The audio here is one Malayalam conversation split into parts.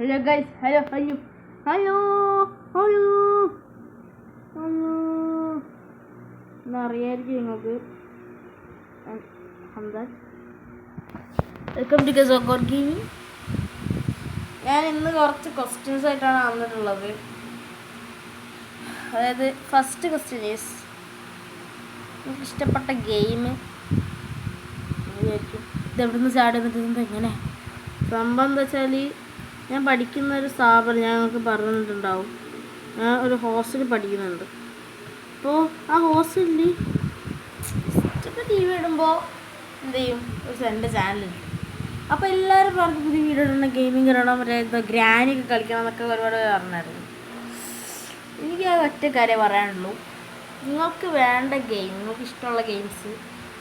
Hello guys, hello. അറിയായിരിക്കും നിങ്ങൾക്ക്. വെൽക്കം ടു ഗസോക്കോർ ഗെയിമിംഗ്. ഞാൻ ഇന്ന് കുറച്ച് ക്വസ്റ്റ്യൻസ് ആയിട്ടാണ് വന്നിട്ടുള്ളത്. അതായത് ഫസ്റ്റ് ക്വസ്റ്റ്യൻ ഈസ്, നിങ്ങൾക്ക് ഇഷ്ടപ്പെട്ട ഗെയിം ഇതെവിടെ നിന്ന് ചാടുന്നത് എങ്ങനെ സംഭവം എന്താ വെച്ചാൽ, ഞാൻ പഠിക്കുന്ന ഒരു സ്ഥാപനം ഞാൻ നിങ്ങൾക്ക് പറഞ്ഞിട്ടുണ്ടാവും. ഞാൻ ഒരു ഹോസ്റ്റലിൽ പഠിക്കുന്നുണ്ട്. അപ്പോൾ ആ ഹോസ്റ്റലിൽ ഇപ്പോൾ ടി വി ഇടുമ്പോൾ എന്ത് ചെയ്യും, ഒരു എൻ്റെ ചാനലുണ്ട്. അപ്പോൾ എല്ലാവരും പറഞ്ഞു പുതിയ വീഡിയോ ഇടണം, ഗെയിമിങ് ഇടണം, മറ്റേ ഗ്രാനിയൊക്കെ കളിക്കണം എന്നൊക്കെ ഒരുപാട് പറഞ്ഞായിരുന്നു. എനിക്ക് ആ ഒറ്റ കാര്യം പറയാനുള്ളൂ, നിങ്ങൾക്ക് വേണ്ട ഗെയിം, നിങ്ങൾക്ക് ഇഷ്ടമുള്ള ഗെയിംസ്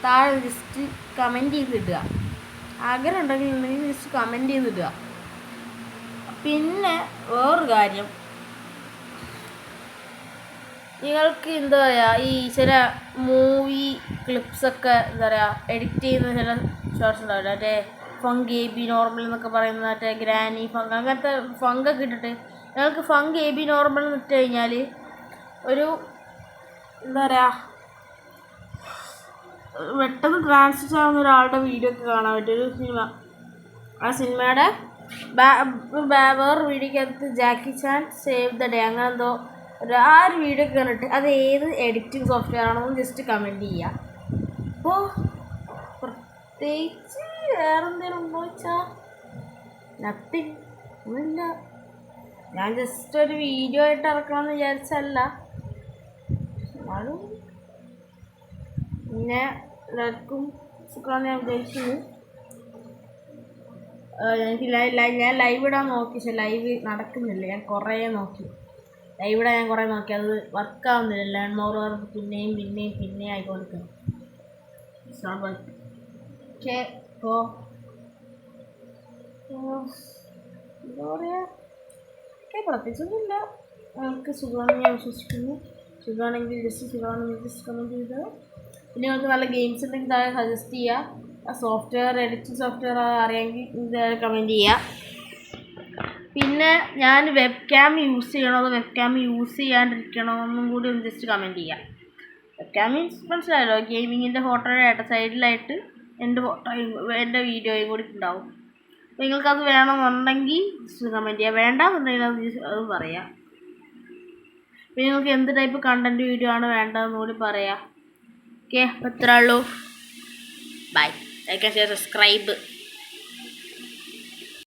താഴെ ജസ്റ്റ് കമൻറ്റ് ചെയ്തിടുക. ആഗ്രഹം ഉണ്ടെങ്കിൽ ജസ്റ്റ് കമൻറ്റ് ചെയ്തിടുക. പിന്നെ വേറൊരു കാര്യം, നിങ്ങൾക്ക് എന്താ പറയുക, ഈ ചില മൂവി ക്ലിപ്സൊക്കെ എന്താ പറയുക എഡിറ്റ് ചെയ്യുന്ന ചില ഷോർട്സ് ഉണ്ടാവില്ല, മറ്റേ ഫങ്ക് AB നോർമൽ എന്നൊക്കെ പറയുന്ന മറ്റേ ഗ്രാനി ഫങ്ക്, അങ്ങനത്തെ ഫങ്കൊക്കെ ഇട്ടിട്ട് നിങ്ങൾക്ക് ഫങ്ക് AB നോർമൽ എന്ന് ഇട്ട് കഴിഞ്ഞാൽ ഒരു എന്താ പറയുക പെട്ടെന്ന് ട്രാൻസ്ലേറ്റ് ആവുന്ന ഒരാളുടെ വീഡിയോ ഒക്കെ കാണാൻ പറ്റും. ഒരു സിനിമ, ആ സിനിമയുടെ വേറൊരു വീഡിയോക്കകത്ത് ജാക്കി ചാൻ സേവ് ദ ഡേ അങ്ങനെ എന്തോ ആ ഒരു വീഡിയോ ഒക്കെ കണ്ടിട്ട് അത് ഏത് എഡിറ്റിംഗ് സോഫ്റ്റ്വെയർ ആണെന്ന് ജസ്റ്റ് കമൻറ്റ് ചെയ്യുക. അപ്പോൾ പ്രത്യേകിച്ച് വേറെന്തെങ്കിലും ഉണ്ടോ വെച്ചാൽ നത്തിങ്, ഒന്നുമില്ല. ഞാൻ ജസ്റ്റ് ഒരു വീഡിയോ ആയിട്ട് ഇറക്കണമെന്ന് വിചാരിച്ചല്ല. എന്നാലും പിന്നെ എല്ലാവർക്കും സുഖമാണ് ഞാൻ ഉദ്ദേശിക്കുന്നു. എനിക്ക് ഞാൻ ലൈവ് ഇടാൻ നോക്കി, പക്ഷെ ലൈവ് നടക്കുന്നില്ല. ഞാൻ കുറേ നോക്കി, ലൈവ് ഇടാൻ ഞാൻ കുറേ നോക്കി, അത് വർക്കാവുന്നില്ല. ലേൺ മോർ പിന്നെയും ആയിക്കൊണ്ടിരിക്കും. ഓക്കെ, ഇപ്പോൾ എന്താ പറയുക, ഓക്കെ, പ്രത്യേകിച്ചൊന്നുമില്ല. നിങ്ങൾക്ക് സുഖമാണെന്ന് ഞാൻ വിശ്വസിക്കുന്നു. സുഖമാണെങ്കിൽ ജസ്റ്റ് കമൻറ്റ് ചെയ്ത്, പിന്നെ നിങ്ങൾക്ക് നല്ല ഗെയിംസ് ഉണ്ടെങ്കിൽ താഴെ സജസ്റ്റ് ചെയ്യുക. ആ സോഫ്റ്റ്വെയർ, എഡിറ്റിംഗ് സോഫ്റ്റ്വെയർ അറിയാമെങ്കിൽ കമൻറ്റ് ചെയ്യുക. പിന്നെ ഞാൻ വെബ് ക്യാം യൂസ് ചെയ്യണോ അതോ വെബ് ക്യാം യൂസ് ചെയ്യാണ്ടിരിക്കണോ എന്നും കൂടി ഒന്ന് ജസ്റ്റ് കമൻറ്റ് ചെയ്യാം. വെബ് ക്യാം മീൻസ് മനസ്സിലായല്ലോ, ഗെയിമിങ്ങിൻ്റെ ഫോട്ടോയുടെ സൈഡിലായിട്ട് എൻ്റെ വീഡിയോയും കൂടി ഉണ്ടാവും. അപ്പോൾ നിങ്ങൾക്കത് വേണമെന്നുണ്ടെങ്കിൽ ജസ്റ്റ് കമൻറ്റ് ചെയ്യുക, വേണ്ടാന്നുണ്ടെങ്കിൽ അത് പറയാം. പിന്നെ നിങ്ങൾക്ക് എന്ത് ടൈപ്പ് കണ്ടൻറ്റ് വീഡിയോ ആണ് വേണ്ടതെന്ന് കൂടി പറയാം. ഓക്കെ, അപ്പോൾ ഇത്രേ ഉള്ളൂ. Bye. Like and share, subscribe.